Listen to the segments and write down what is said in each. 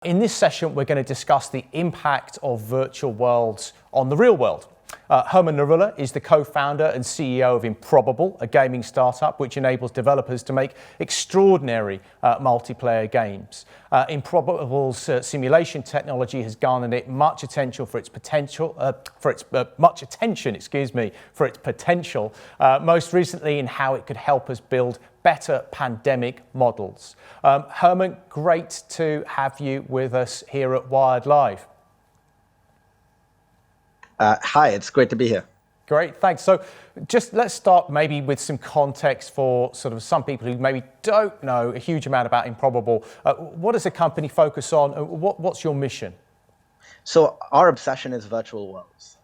In this session, we're going to discuss the impact of virtual worlds on the real world. Herman Narula is the co-founder and CEO of Improbable, a gaming startup which enables developers to make extraordinary multiplayer games. Improbable's simulation technology has garnered it much attention for its potential, most recently in how it could help us build better pandemic models. Herman, great to have you with us here at Wired Live. Hi, it's great to be here. Great, thanks. So just let's start maybe with some context for sort of some people who maybe don't know a huge amount about Improbable. What does the company focus on? What's your mission? So our obsession is virtual worlds.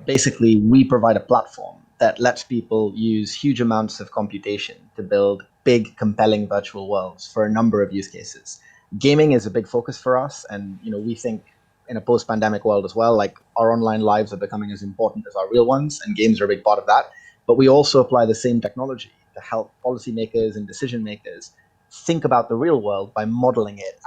Basically, we provide a platform that lets people use huge amounts of computation to build big, compelling virtual worlds for a number of use cases. Gaming is a big focus for us, and we think in a post-pandemic world as well, like our online lives are becoming as important as our real ones, and games are a big part of that. But we also apply the same technology to help policymakers and decision makers think about the real world by modeling it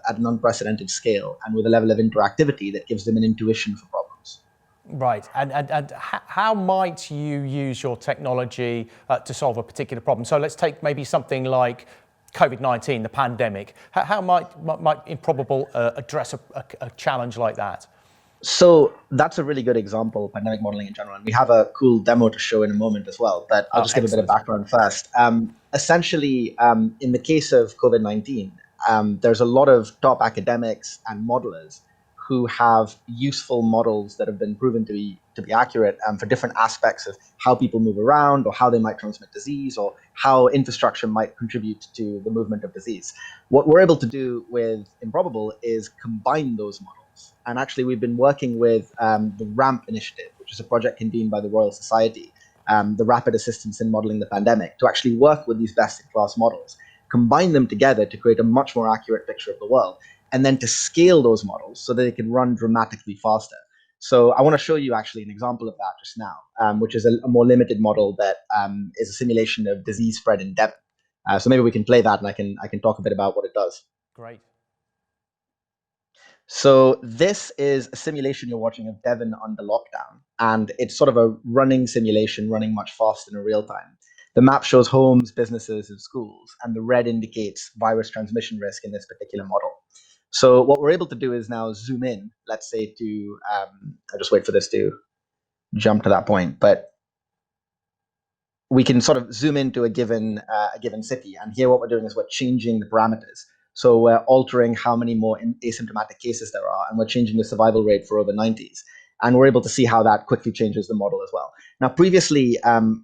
at an unprecedented scale and with a level of interactivity that gives them an intuition for problems. Right, and how might you use your technology to solve a particular problem? So let's take maybe something like COVID-19, the pandemic. How might Improbable address a challenge like that? So that's a really good example, pandemic modeling in general. And we have a cool demo to show in a moment as well, but I'll just give a bit of background first. Essentially, in the case of COVID-19, there's a lot of top academics and modelers who have useful models that have been proven to be accurate for different aspects of how people move around or how they might transmit disease or how infrastructure might contribute to the movement of disease. What we're able to do with Improbable is combine those models. And actually, we've been working with the RAMP initiative, which is a project convened by the Royal Society, the Rapid Assistance in Modeling the Pandemic, to actually work with these best-in-class models, combine them together to create a much more accurate picture of the world, and then to scale those models so that they can run dramatically faster. So I want to show you actually an example of that just now, which is a more limited model that is a simulation of disease spread in Devon. So maybe we can play that and I can talk a bit about what it does. Great. So this is a simulation you're watching of Devon under lockdown, and it's sort of a running simulation running much faster in real time. The map shows homes, businesses, and schools, and the red indicates virus transmission risk in this particular model. So what we're able to do is now zoom in, let's say to, I'll just wait for this to jump to that point, but we can sort of zoom into a given city. And here what we're doing is we're changing the parameters. So we're altering how many more asymptomatic cases there are, and we're changing the survival rate for over 90s. And we're able to see how that quickly changes the model as well. Now, previously,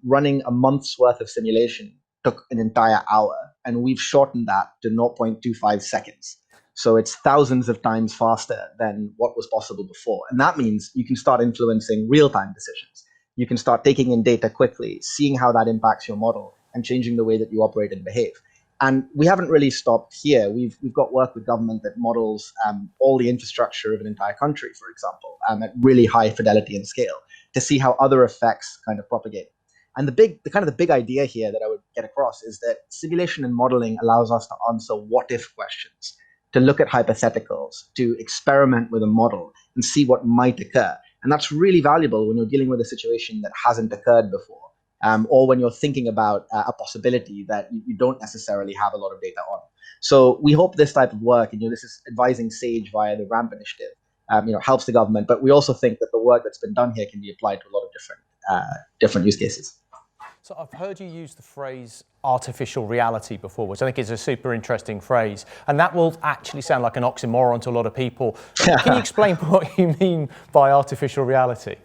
running a month's worth of simulation took an entire hour, and we've shortened that to 0.25 seconds. So it's thousands of times faster than what was possible before. And that means you can start influencing real-time decisions. You can start taking in data quickly, seeing how that impacts your model, and changing the way that you operate and behave. And we haven't really stopped here. We've got work with government that models all the infrastructure of an entire country, for example, at really high fidelity and scale, to see how other effects kind of propagate. And the big idea here that I would get across is that simulation and modeling allows us to answer what-if questions, to look at hypotheticals, to experiment with a model and see what might occur. And that's really valuable when you're dealing with a situation that hasn't occurred before. Or when you're thinking about a possibility that you don't necessarily have a lot of data on. So we hope this type of work, and this is advising SAGE via the RAMP initiative, helps the government. But we also think that the work that's been done here can be applied to a lot of different use cases. So I've heard you use the phrase artificial reality before, which I think is a super interesting phrase. And that will actually sound like an oxymoron to a lot of people. Can you explain what you mean by artificial reality?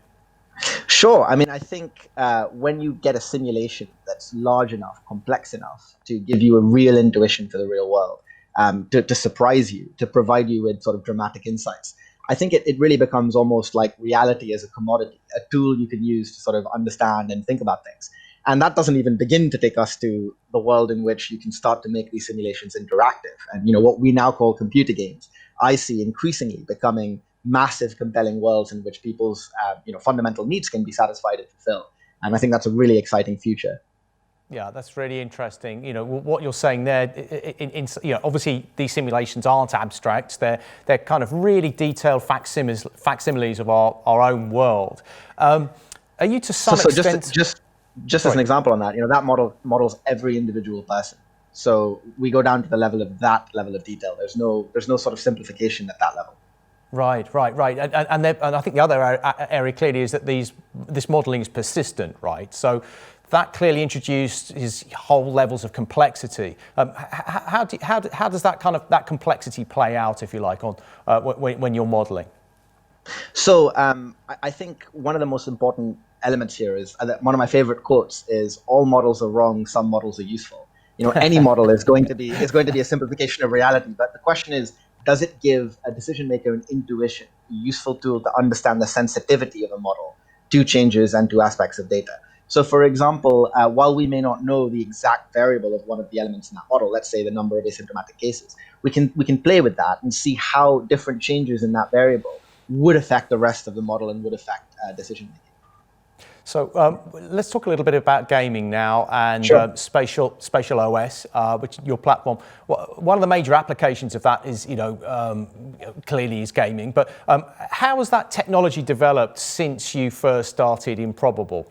Sure. I mean, I think when you get a simulation that's large enough, complex enough to give you a real intuition for the real world, to surprise you, to provide you with sort of dramatic insights, I think it really becomes almost like reality as a commodity, a tool you can use to sort of understand and think about things. And that doesn't even begin to take us to the world in which you can start to make these simulations interactive. And what we now call computer games, I see increasingly becoming massive, compelling worlds in which people's fundamental needs can be satisfied and fulfilled. And I think that's a really exciting future. Yeah, that's really interesting. You know, what you're saying there, obviously these simulations aren't abstract. They're kind of really detailed facsimiles of our own world. Are you to some extent... Just as an example on that, that models every individual person. So we go down to the level of that level of detail. There's no sort of simplification at that level. Right. And I think the other area clearly is that this modelling is persistent, right? So that clearly introduces whole levels of complexity. How does that complexity play out, if you like, on when you're modelling? So I think one of the most important elements here is that one of my favorite quotes is, "All models are wrong, some models are useful." Any model is going to be a simplification of reality, but the question is, does it give a decision maker an intuition, a useful tool to understand the sensitivity of a model to changes and to aspects of data? So, for example, while we may not know the exact variable of one of the elements in that model, let's say the number of asymptomatic cases, we can play with that and see how different changes in that variable would affect the rest of the model and would affect decision making. So let's talk a little bit about gaming now and Sure. spatial OS, which is your platform. One of the major applications of that is, clearly is gaming. But how has that technology developed since you first started Improbable?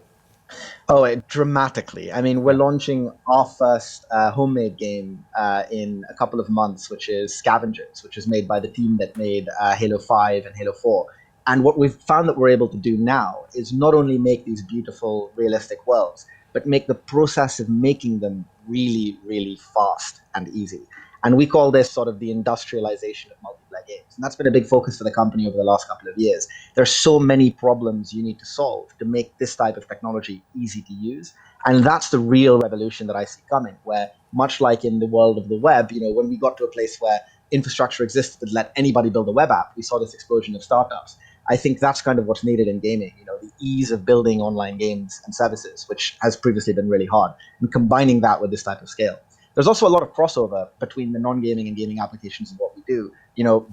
Oh, dramatically. I mean, we're launching our first homemade game in a couple of months, which is Scavengers, which is made by the team that made Halo 5 and Halo 4. And what we've found that we're able to do now is not only make these beautiful, realistic worlds, but make the process of making them really, really fast and easy. And we call this sort of the industrialization of multiplayer games. And that's been a big focus for the company over the last couple of years. There's so many problems you need to solve to make this type of technology easy to use. And that's the real revolution that I see coming, where much like in the world of the web, when we got to a place where infrastructure existed that let anybody build a web app, we saw this explosion of startups. I think that's kind of what's needed in gaming, the ease of building online games and services, which has previously been really hard, and combining that with this type of scale. There's also a lot of crossover between the non-gaming and gaming applications of what we do.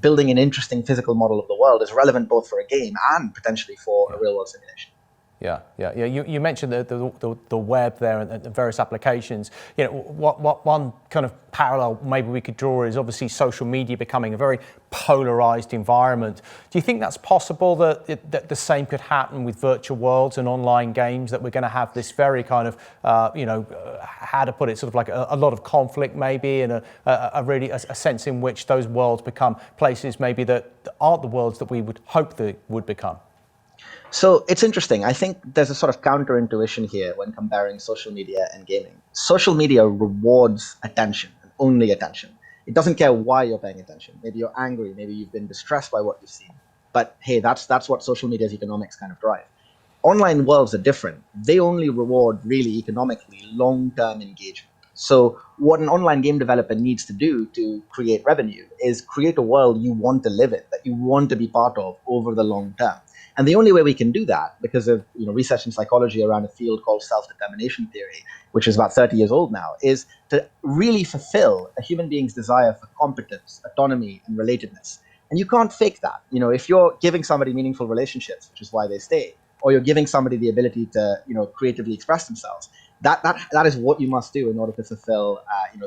Building an interesting physical model of the world is relevant both for a game and potentially for a real-world simulation. Yeah. You mentioned the web there and the various applications. What one kind of parallel maybe we could draw is obviously social media becoming a very polarized environment. Do you think that's possible that the same could happen with virtual worlds and online games, that we're going to have this very kind of, how to put it, sort of like a lot of conflict maybe, and a sense in which those worlds become places maybe that aren't the worlds that we would hope they would become? So it's interesting. I think there's a sort of counterintuition here when comparing social media and gaming. Social media rewards attention, and only attention. It doesn't care why you're paying attention. Maybe you're angry, maybe you've been distressed by what you've seen. But hey, that's what social media's economics kind of drive. Online worlds are different. They only reward really economically long-term engagement. So what an online game developer needs to do to create revenue is create a world you want to live in, that you want to be part of over the long term. And the only way we can do that, because of research in psychology around a field called self-determination theory, which is about 30 years old now, is to really fulfill a human being's desire for competence, autonomy, and relatedness. And you can't fake that. If you're giving somebody meaningful relationships, which is why they stay, or you're giving somebody the ability to creatively express themselves, that is what you must do in order to fulfill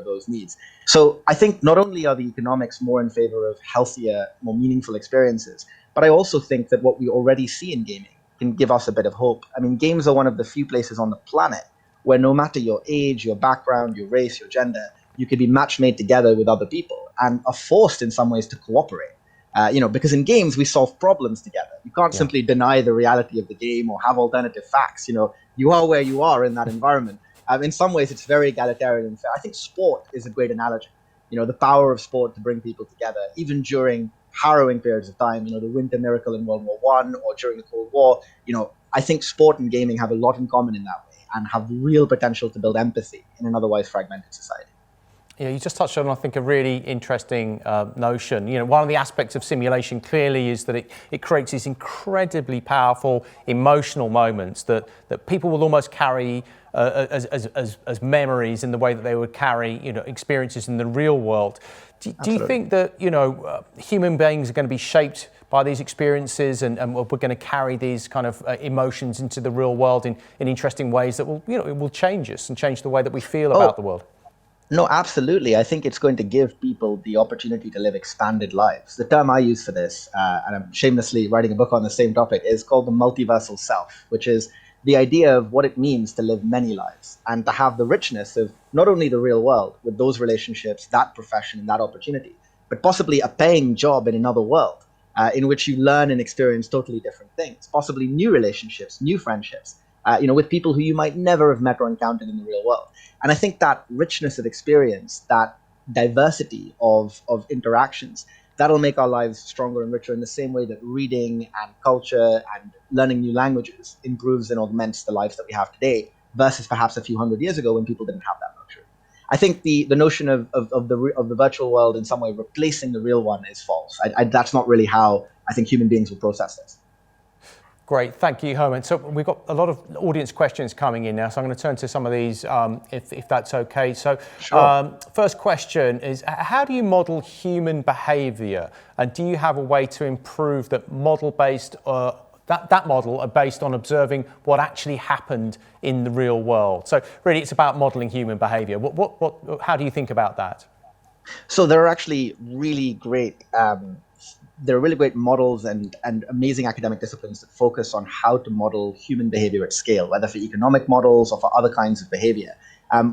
those needs. So I think not only are the economics more in favor of healthier, more meaningful experiences, but I also think that what we already see in gaming can give us a bit of hope. I mean, games are one of the few places on the planet where no matter your age, your background, your race, your gender, you can be match made together with other people and are forced in some ways to cooperate. Because in games, we solve problems together. You can't simply deny the reality of the game or have alternative facts. You are where you are in that environment. In some ways, it's very egalitarian and fair. I think sport is a great analogy. The power of sport to bring people together, even during harrowing periods of time, the Winter Miracle in World War I or during the Cold War. I think sport and gaming have a lot in common in that way and have real potential to build empathy in an otherwise fragmented society. Yeah, you just touched on, I think, a really interesting notion. One of the aspects of simulation clearly is that it creates these incredibly powerful emotional moments that people will almost carry as memories in the way that they would carry, experiences in the real world. Do you think that, human beings are going to be shaped by these experiences and we're going to carry these kind of emotions into the real world in interesting ways that will, it will change us and change the way that we feel about the world? No, absolutely. I think it's going to give people the opportunity to live expanded lives. The term I use for this, and I'm shamelessly writing a book on the same topic, is called the multiversal self, which is the idea of what it means to live many lives and to have the richness of not only the real world with those relationships, that profession, and that opportunity, but possibly a paying job in another world in which you learn and experience totally different things, possibly new relationships, new friendships, with people who you might never have met or encountered in the real world. And I think that richness of experience, that diversity of interactions, that'll make our lives stronger and richer in the same way that reading and culture and learning new languages improves and augments the lives that we have today versus perhaps a few hundred years ago when people didn't have that luxury. I think the notion of the virtual world in some way replacing the real one is false. That's not really how I think human beings will process this. Great, thank you, Herman. So we've got a lot of audience questions coming in now, so I'm going to turn to some of these, if that's okay. So, sure. First question is, how do you model human behaviour, and do you have a way to improve that model-based, that model based on observing what actually happened in the real world? So really, it's about modelling human behaviour. How do you think about that? So there are actually really great. There are really great models and amazing academic disciplines that focus on how to model human behavior at scale, whether for economic models or for other kinds of behavior.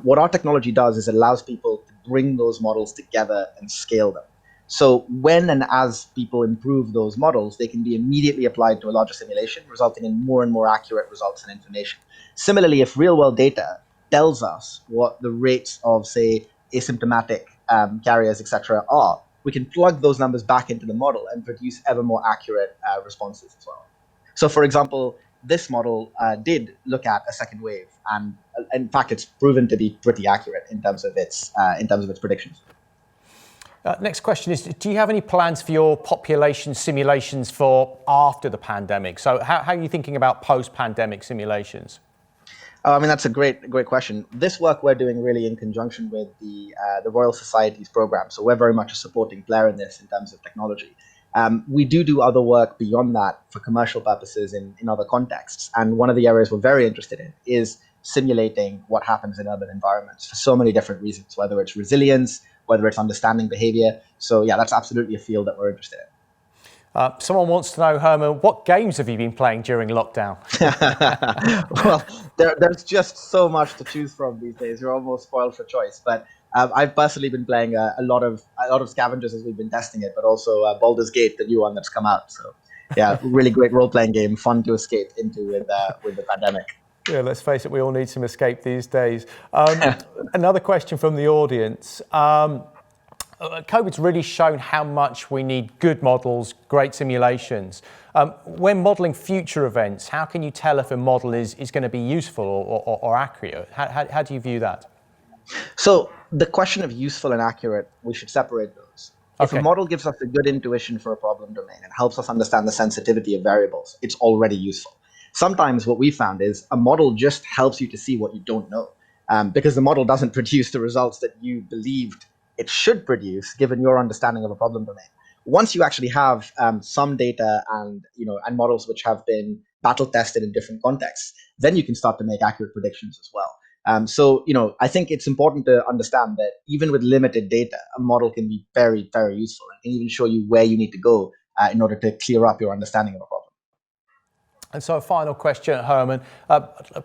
What our technology does is it allows people to bring those models together and scale them. So when and as people improve those models, they can be immediately applied to a larger simulation, resulting in more and more accurate results and information. Similarly, if real-world data tells us what the rates of, say, asymptomatic carriers, etc., are, we can plug those numbers back into the model and produce ever more accurate responses as well. So, for example, this model did look at a second wave, and in fact, it's proven to be pretty accurate in terms of its predictions. Next question is, do you have any plans for your population simulations for after the pandemic? So how are you thinking about post-pandemic simulations? I mean, that's a great question. This work we're doing really in conjunction with the Royal Society's program. So we're very much a supporting player in this in terms of technology. We do other work beyond that for commercial purposes in other contexts. And one of the areas we're very interested in is simulating what happens in urban environments for so many different reasons, whether it's resilience, whether it's understanding behavior. So yeah, that's absolutely a field that we're interested in. Someone wants to know, Herman, what games have you been playing during lockdown? Well, there's just so much to choose from these days. You're almost spoiled for choice. But I've personally been playing a lot of Scavengers as we've been testing it, but also Baldur's Gate, the new one that's come out. So yeah, really great role-playing game, fun to escape into with the pandemic. Yeah, let's face it, we all need some escape these days. Another question from the audience. COVID's really shown how much we need good models, great simulations. When modelling future events, how can you tell if a model is going to be useful or accurate? How do you view that? So the question of useful and accurate, we should separate those. If Okay. a model gives us a good intuition for a problem domain and helps us understand the sensitivity of variables, it's already useful. Sometimes what we found is a model just helps you to see what you don't know, because the model doesn't produce the results that you believed it should produce given your understanding of a problem domain. Once you actually have some data and models which have been battle tested in different contexts, then you can start to make accurate predictions as well. So I think it's important to understand that even with limited data, a model can be very, very useful and can even show you where you need to go in order to clear up your understanding of a problem. And so a final question, Herman.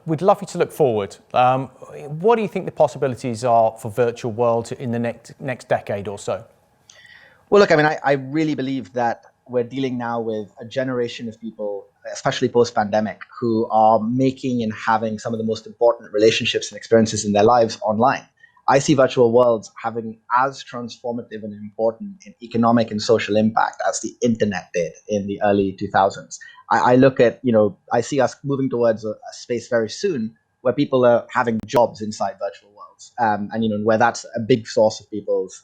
We'd love you to look forward. What do you think the possibilities are for virtual worlds in the next decade or so? Well, look, I mean, I really believe that we're dealing now with a generation of people, especially post-pandemic, who are making and having some of the most important relationships and experiences in their lives online. I see virtual worlds having as transformative and important in economic and social impact as the internet did in the early 2000s. I look at, I see us moving towards a space very soon where people are having jobs inside virtual worlds, and where that's a big source of people's,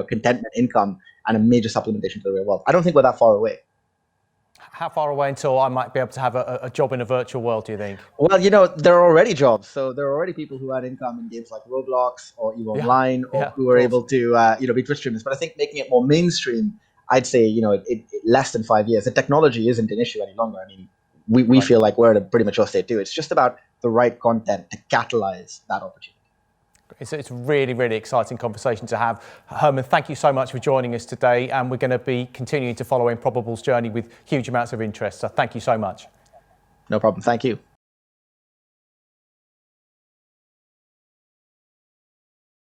contentment, income, and a major supplementation to the real world. I don't think we're that far away. How far away until I might be able to have a job in a virtual world, do you think? Well, there are already jobs. So there are already people who earn income in games like Roblox or EVE Yeah, Online, or yeah, who of are course. able to, be Twitch streamers. But I think making it more mainstream, I'd say, less than 5 years. The technology isn't an issue any longer. I mean, we Right. feel like we're at a pretty mature state too. It's just about the right content to catalyze that opportunity. It's a really, really exciting conversation to have. Herman, thank you so much for joining us today, and we're going to be continuing to follow Improbable's journey with huge amounts of interest. So thank you so much. No problem. Thank you.